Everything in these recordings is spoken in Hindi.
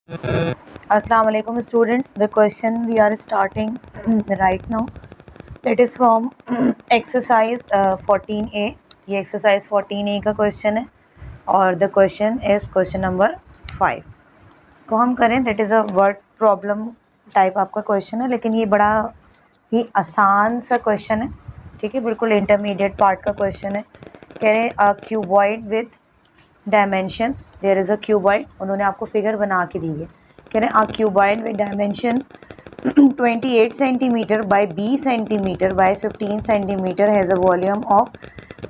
Assalamu alaikum students. The question we are starting right now, that is from exercise 14A. ये exercise 14A का question है और the question is question number 5. इसको हम करें, that is a word problem type आपका question है, लेकिन ये बड़ा ही आसान सा question है, ठीक है, बिल्कुल intermediate part का question है. कह रहे हैं a cuboid with dimensions, there is a cuboid, उन्होंने आपको फिगर बना के दी है. कह रहे हैं a cuboid with dimension 28 centimetre by 20 centimetre by 15 centimetre has a volume of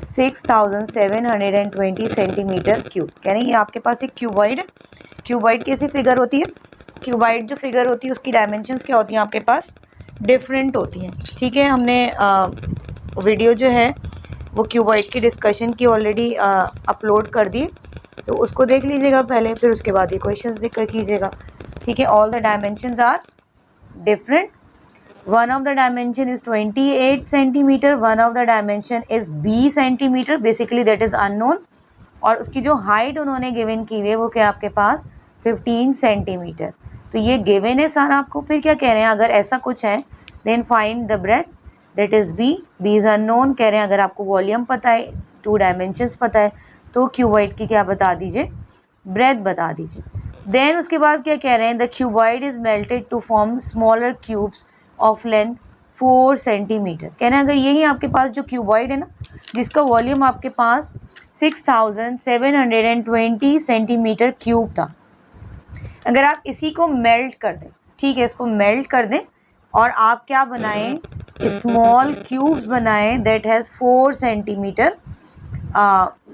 6720 centimetre cube. कह रहे हैं ये आपके पास एक क्यूबॉइड है. क्यूबॉइड कैसी फिगर होती है? क्यूबॉइड जो फिगर होती है उसकी डायमेंशंस क्या होती हैं आपके पास? डिफरेंट होती हैं, ठीक है. हमने वीडियो जो है वो क्यूबॉइड की डिस्कशन की ऑलरेडी अपलोड कर दी, तो उसको देख लीजिएगा पहले, फिर उसके बाद ये क्वेश्चंस देख कर कीजिएगा, ठीक है. All the dimensions are different. One of the dimension is 28 centimetre, one of the dimension is 20 centimetre, basically that is unknown. और उसकी जो हाइट उन्होंने गिवन की हुई है वो क्या आपके पास 15 सेंटीमीटर. तो ये गिवन है सारा आपको. फिर क्या कह रहे हैं, अगर ऐसा कुछ है then find the breadth, that is B is unknown. कह रहे हैं अगर आपको वॉल्यूम पता है, टू डायमेंशंस पता है, तो क्यूबॉइड की क्या बता दीजिए, ब्रेथ बता दीजिए. देन उसके बाद क्या कह रहे हैं, the cuboid is melted to form smaller cubes of length 4 centimetre. कह रहे हैं अगर यही आपके पास जो क्यूबॉइड है ना, जिसका वॉल्यूम आपके पास 6720 सेंटीमीटर क्यूब था, अगर आप इसी को मेल्ट कर दें, ठीक है, इसको मेल्ट कर दें और आप क्या बनाएं, स्मॉल क्यूब्स बनाएं दैट हैज़ 4 सेंटीमीटर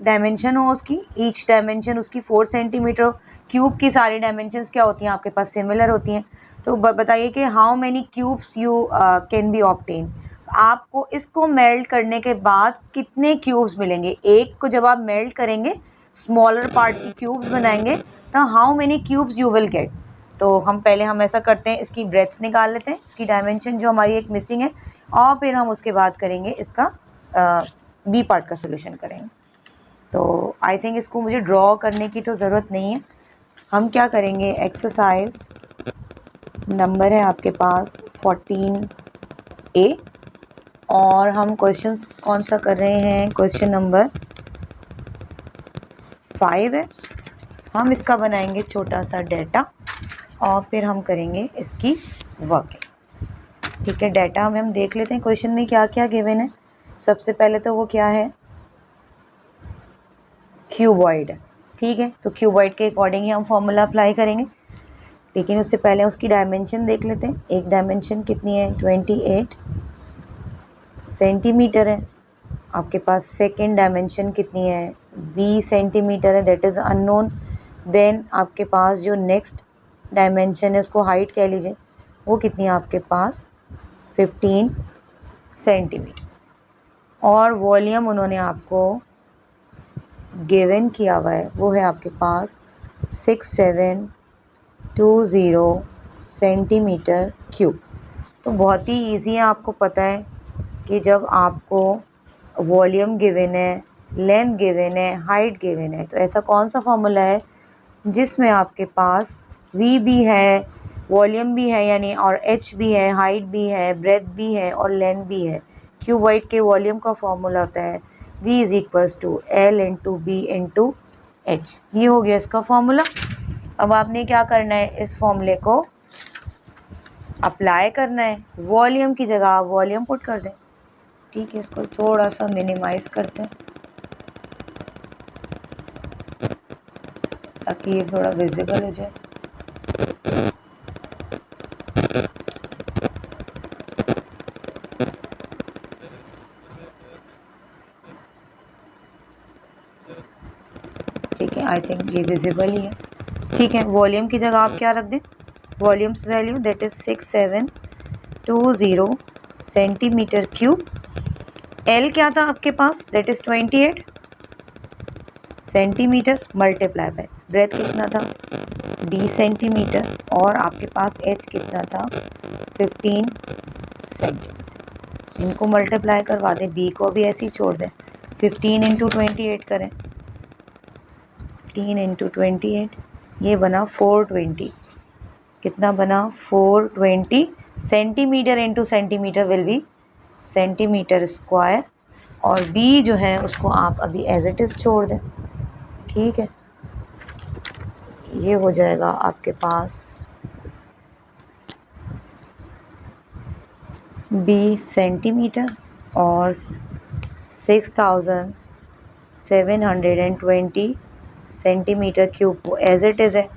डायमेंशन हो उसकी, ईच डायमेंशन उसकी 4 सेंटीमीटर. क्यूब की सारी डायमेंशंस क्या होती हैं आपके पास, सिमिलर होती हैं. तो बताइए कि how many cubes you can be obtain. आपको इसको मेल्ट करने के बाद कितने क्यूब्स मिलेंगे. एक को जब आप मेल्ट करेंगे, स्मॉलर पार्ट की क्यूब्स बनाएंगे, तो how many cubes you will gate. तो हम ऐसा करते हैं, इसकी ब्रेथ्स निकाल लेते हैं, इसकी डायमेंशन जो हमारी एक मिसिंग है, और फिर हम उसके बाद करेंगे इसका बी पार्ट का सोल्यूशन करेंगे. तो आई थिंक इसको मुझे ड्रॉ करने की तो ज़रूरत नहीं है. हम क्या करेंगे, एक्सरसाइज नंबर है आपके पास 14A और हम क्वेश्चन कौन सा कर रहे हैं, क्वेश्चन नंबर 5 है. हम इसका बनाएंगे छोटा सा डेटा और फिर हम करेंगे इसकी वर्किंग, ठीक है. डेटा में हम देख लेते हैं क्वेश्चन में क्या क्या गिवन है. सबसे पहले तो वो क्या है, क्यूबॉइड, ठीक है. तो क्यूबॉइड के अकॉर्डिंग ही हम फॉर्मूला अप्लाई करेंगे, लेकिन उससे पहले उसकी डायमेंशन देख लेते हैं. एक डायमेंशन कितनी है, 28 सेंटीमीटर है आपके पास. सेकंड डायमेंशन कितनी है, 20 सेंटीमीटर है, दैट इज़ अननोन. देन आपके पास जो नेक्स्ट डायमेंशन है, उसको हाइट कह लीजिए, वो कितनी है आपके पास 15 सेंटीमीटर. और वॉल्यूम उन्होंने आपको गिवन किया हुआ है, वो है आपके पास 6720 सेंटीमीटर क्यूब. तो बहुत ही ईजी है. आपको पता है कि जब आपको वॉल्यूम गिवन है, लेंथ गिवन है, हाइट गिवन है, तो ऐसा कौन सा फॉर्मूला है जिसमें आपके पास वी भी है, वॉल्यूम भी है यानी, और एच भी है, हाइट भी है, ब्रेथ भी है और लेंथ भी है. क्यूबॉइड के वॉल्यूम का फॉर्मूला होता है V is equals to L into B into H. ये हो गया इसका फॉर्मूला. अब आपने क्या करना है, इस फॉर्मूले को अप्लाई करना है. वॉल्यूम की जगह आप वॉल्यूम पुट कर दें, ठीक है. इसको थोड़ा सा मिनिमाइज करते हैं ताकि ये थोड़ा विजिबल हो जाए. ठीक है, आई थिंक ये विजिबल ही है, ठीक है. वॉल्यूम की जगह आप क्या रख दें, volume's value that is 6720 centimetre cube. L क्या था आपके पास, that is 28 centimetre multiply by breadth कितना था 20 सेंटीमीटर, और आपके पास एच कितना था 15 सेंटीमीटर. इनको मल्टीप्लाई करवा दें, बी को भी ऐसे ही छोड़ दें. 15 इंटू 28 करें, 15 इंटू 28, ये बना 420. कितना बना 420 centimetre into centimetre will be centimetre square, और b जो है उसको आप अभी एज इट इज़ छोड़ दें। ठीक है, ये हो जाएगा आपके पास b सेंटीमीटर और 6720 centimetre cube as it is है।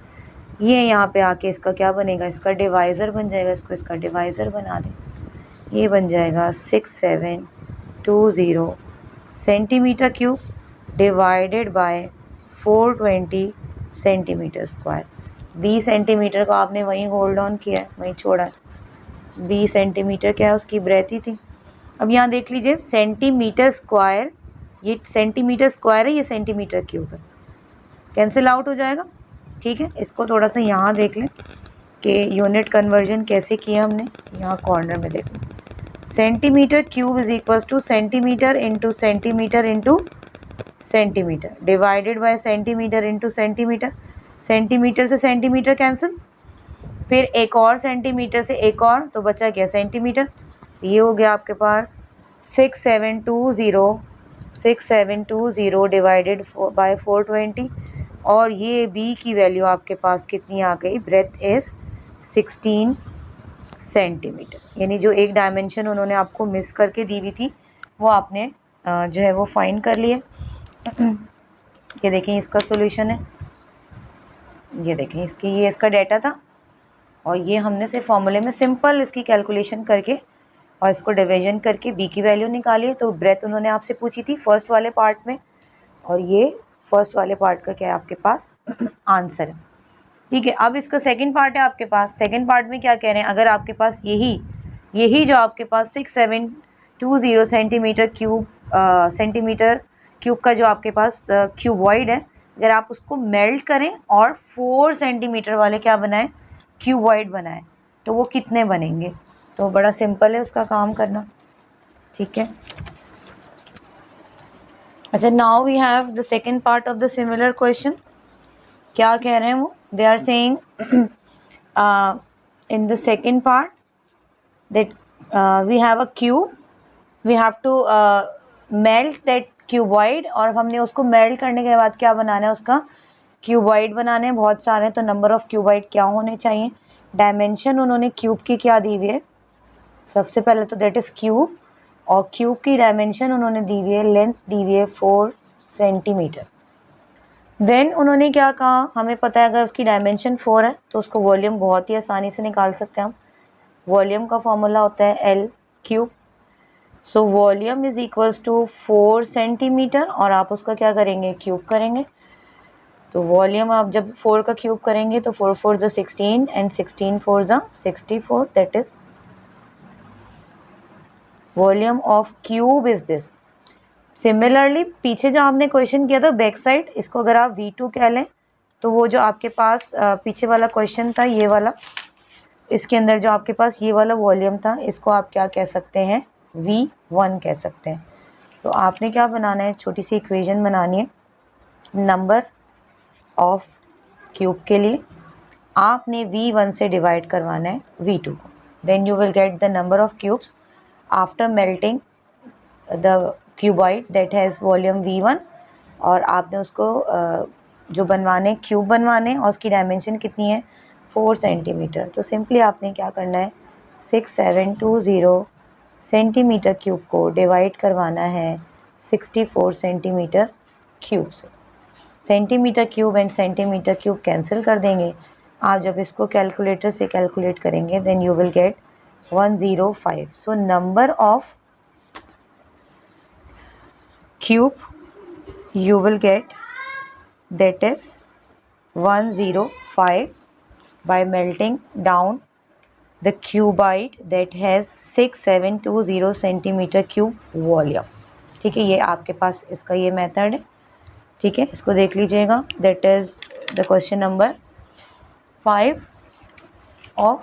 ये यहाँ पे आके इसका क्या बनेगा, इसका डिवाइज़र बन जाएगा। इसको इसका डिवाइज़र बना दें, ये बन जाएगा 6720 centimetre cube divided by 420 centimetre square. 20 centimetre को आपने वहीं होल्ड ऑन किया है, वहीं छोड़ा है। 20 सेंटीमीटर क्या है, उसकी ब्रेथ ही थी। अब यहाँ देख लीजिए सेंटीमीटर स्क्वायर, ये सेंटीमीटर स्क्वायर है, ये सेंटीमीटर क्यूब है, कैंसिल आउट हो जाएगा। ठीक है, इसको थोड़ा सा यहाँ देख लें कि यूनिट कन्वर्जन कैसे किया हमने। यहाँ कॉर्नर में देखो, centimetre cube is equals two centimetre into centimetre into centimetre divided by centimetre into centimetre. Centimetre से सेंटीमीटर कैंसिल, फिर एक और सेंटीमीटर से एक और, तो बचा क्या सेंटीमीटर। ये हो गया आपके पास 6720 डिवाइडेड बाय 420, और ये b की वैल्यू आपके पास कितनी आ गई, ब्रेथ इज 16 सेंटीमीटर। यानी जो एक डायमेंशन उन्होंने आपको मिस करके दी हुई थी वो आपने जो है वो फाइंड कर लिए। ये देखें इसका सॉल्यूशन है, ये देखें इसकी, ये इसका डेटा था, और ये हमने सिर्फ फॉर्मूले में सिंपल इसकी कैलकुलेशन करके और इसको डिवीजन करके b की वैल्यू निकाली है। तो ब्रेथ उन्होंने आपसे पूछी थी फर्स्ट वाले पार्ट में, और ये फर्स्ट वाले पार्ट का क्या है आपके पास आंसर है। ठीक है, अब इसका सेकंड पार्ट है आपके पास। सेकंड पार्ट में क्या कह रहे हैं, अगर आपके पास यही जो आपके पास 6720 सेंटीमीटर क्यूब का जो आपके पास क्यूबॉइड है, अगर आप उसको मेल्ट करें और 4 सेंटीमीटर वाले क्या बनाएं, क्यूबॉइड बनाएं, तो वो कितने बनेंगे। तो बड़ा सिंपल है उसका काम करना। ठीक है, अच्छा, now we have the second part of the similar question. क्या कह रहे हैं वो, they are saying in the second part that we have a cube, we have to melt that cuboid, और हमने उसको मेल्ट करने के बाद क्या बनाना है, उसका क्यूबॉइड बनाने हैं बहुत सारे। तो नंबर ऑफ क्यूबॉइड क्या होने चाहिए, डायमेंशन उन्होंने क्यूब की क्या दी हुई है, सबसे पहले तो दैट इज़ क्यूब, और क्यूब की डायमेंशन उन्होंने दी हुई है, लेंथ दी हुई है 4 सेंटीमीटर। देन उन्होंने क्या कहा, हमें पता है अगर उसकी डायमेंशन 4 है तो उसको वॉल्यूम बहुत ही आसानी से निकाल सकते हैं हम। वॉल्यूम का फॉर्मूला होता है L cube. So volume is equals to 4 centimetre, और आप उसका क्या करेंगे, क्यूब करेंगे। तो वॉल्यूम आप जब 4 का क्यूब करेंगे तो 4 4 ज़ा 16 एंड 16 4 ज़ा 64, that is volume of cube is this. Similarly पीछे जो आपने क्वेश्चन किया था बैक साइड, इसको अगर आप V2 कह लें तो वो जो आपके पास पीछे वाला क्वेश्चन था ये वाला, इसके अंदर जो आपके पास ये वाला वॉल्यूम था, इसको आप क्या कह सकते हैं, V1 कह सकते हैं। तो आपने क्या बनाना है, छोटी सी इक्वेशन बनानी है नंबर ऑफ क्यूब के लिए। आपने V1 से डिवाइड करवाना है V2 को, then you will get the number of cubes after melting the cuboid that has volume V1, और आपने उसको जो बनवाने क्यूब बनवाने और उसकी डायमेंशन कितनी है 4 सेंटीमीटर। तो सिंपली आपने क्या करना है, 6720 सेंटीमीटर क्यूब को डिवाइड करवाना है 64 सेंटीमीटर क्यूब से। Centimetre cube and centimetre cube cancel कर देंगे। आप जब इसको कैलकुलेटर से कैलकुलेट करेंगे then you will get 105। So number of cube you will get that is 105 by melting down the cuboid that has 6720 centimeter cube volume। ठीक है, ये आपके पास इसका ये मेथड है। ठीक है, इसको देख लीजिएगा, that is the question number 5 of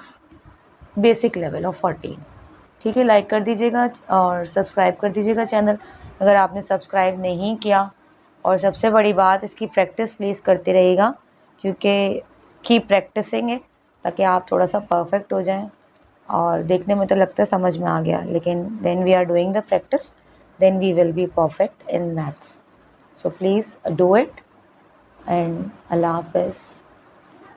basic level of 14। ठीक है, लाइक कर दीजिएगा और सब्सक्राइब कर दीजिएगा चैनल अगर आपने सब्सक्राइब नहीं किया, और सबसे बड़ी बात इसकी प्रैक्टिस प्लीज़ करते रहिएगा, क्योंकि कीप प्रैक्टिसिंग इट ताकि आप थोड़ा सा परफेक्ट हो जाएं। और देखने में तो लगता है समझ में आ गया, लेकिन when we are doing the practice then we will be perfect in maths. So please do it and Allah हाफ़िज़।